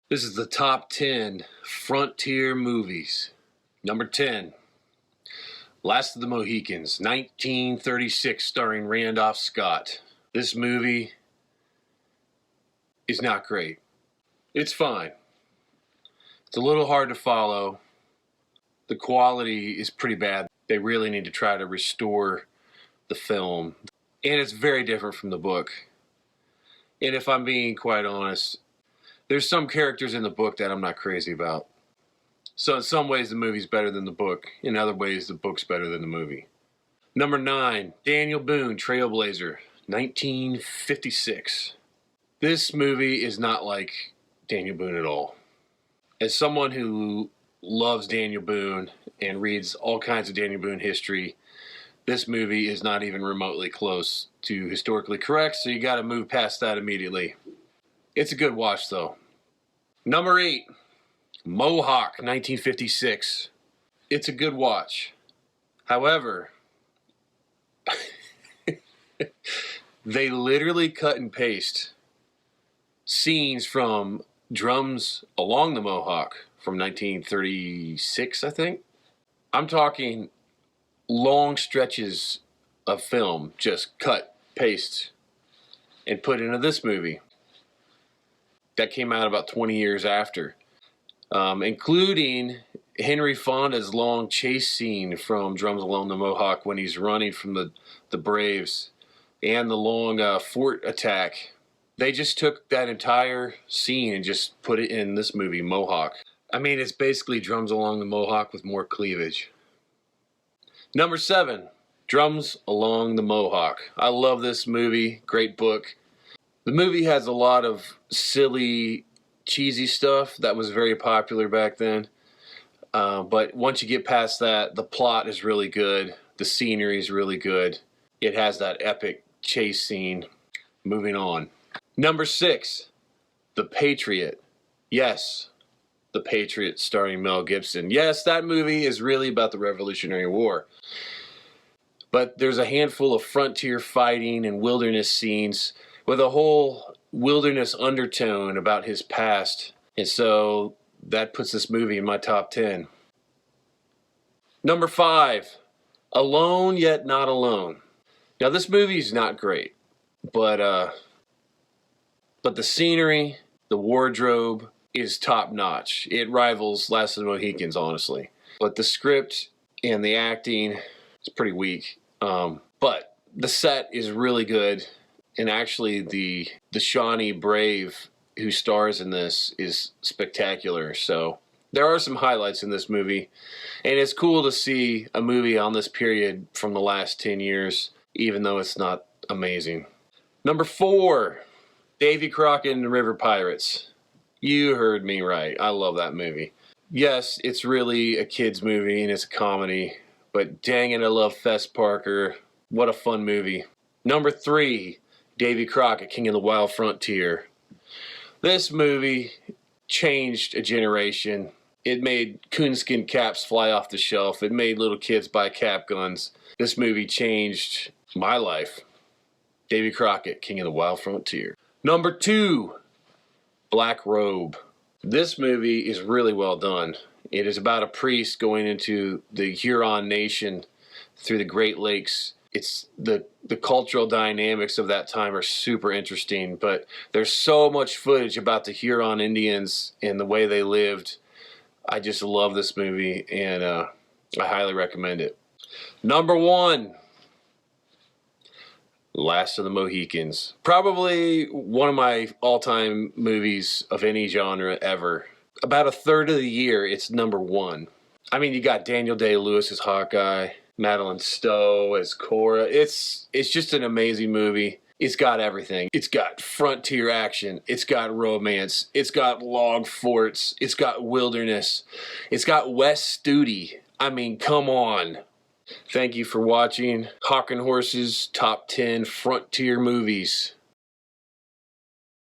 This is the top 10 frontier movies. Number 10, Last of the Mohicans, 1936, starring Randolph Scott. This movie is not great. It's fine. It's a little hard to follow. The quality is pretty bad. They really need to try to restore the film. And it's very different from the book. And if I'm being quite honest, there's some characters in the book that I'm not crazy about. So in some ways the movie's better than the book. In other ways the book's better than the movie. Number 9, Daniel Boone, Trailblazer, 1956. This movie is not like Daniel Boone at all. As someone who loves Daniel Boone and reads all kinds of Daniel Boone history, this movie is not even remotely close to historically correct, so you got to move past that immediately. It's a good watch, though. Number 8, Mohawk, 1956. It's a good watch. However, they literally cut and paste scenes from Drums Along the Mohawk from 1936, I think. I'm talking long stretches of film, just cut, paste, and put into this movie. That came out about 20 years after. Including Henry Fonda's long chase scene from Drums Along the Mohawk when he's running from the Braves, and the long fort attack. They just took that entire scene and just put it in this movie, Mohawk. I mean, it's basically Drums Along the Mohawk with more cleavage. Number 7, Drums Along the Mohawk. I love this movie. Great book. The movie has a lot of silly, cheesy stuff that was very popular back then. But once you get past that, the plot is really good. The scenery is really good. It has that epic chase scene. Moving on. Number 6, The Patriot. Yes, The Patriot, starring Mel Gibson. Yes, that movie is really about the Revolutionary War. But there's a handful of frontier fighting and wilderness scenes with a whole wilderness undertone about his past. And so that puts this movie in my top 10. Number 5, Alone Yet Not Alone. Now this movie is not great, but the scenery, the wardrobe is top notch. It rivals Last of the Mohicans, honestly. But the script and the acting is pretty weak. But the set is really good. And actually the Shawnee Brave who stars in this is spectacular. So there are some highlights in this movie. And it's cool to see a movie on this period from the last 10 years, even though it's not amazing. Number 4, Davy Crocker and the River Pirates. You heard me right. I love that movie. Yes, it's really a kid's movie and it's a comedy. But dang it, I love Fess Parker. What a fun movie. Number 3, Davy Crocker, King of the Wild Frontier. This movie changed a generation. It made coonskin caps fly off the shelf. It made little kids buy cap guns. This movie changed my life. Davy Crocker, King of the Wild Frontier. Number 2, Black Robe. This movie is really well done. It is about a priest going into the Huron Nation through the Great Lakes. It's the cultural dynamics of that time are super interesting, but there's so much footage about the Huron Indians and the way they lived. I just love this movie, and I highly recommend it. Number 1, Last of the Mohicans. Probably one of my all-time movies of any genre ever. About a third of the year, it's number 1. I mean, you got Daniel Day-Lewis as Hawkeye, Madeline Stowe as Cora. It's just an amazing movie. It's got everything. It's got frontier action. It's got romance. It's got log forts. It's got wilderness. It's got West Studi. I mean, come on. Thank you for watching Hawken Horse's Top 10 Frontier Movies.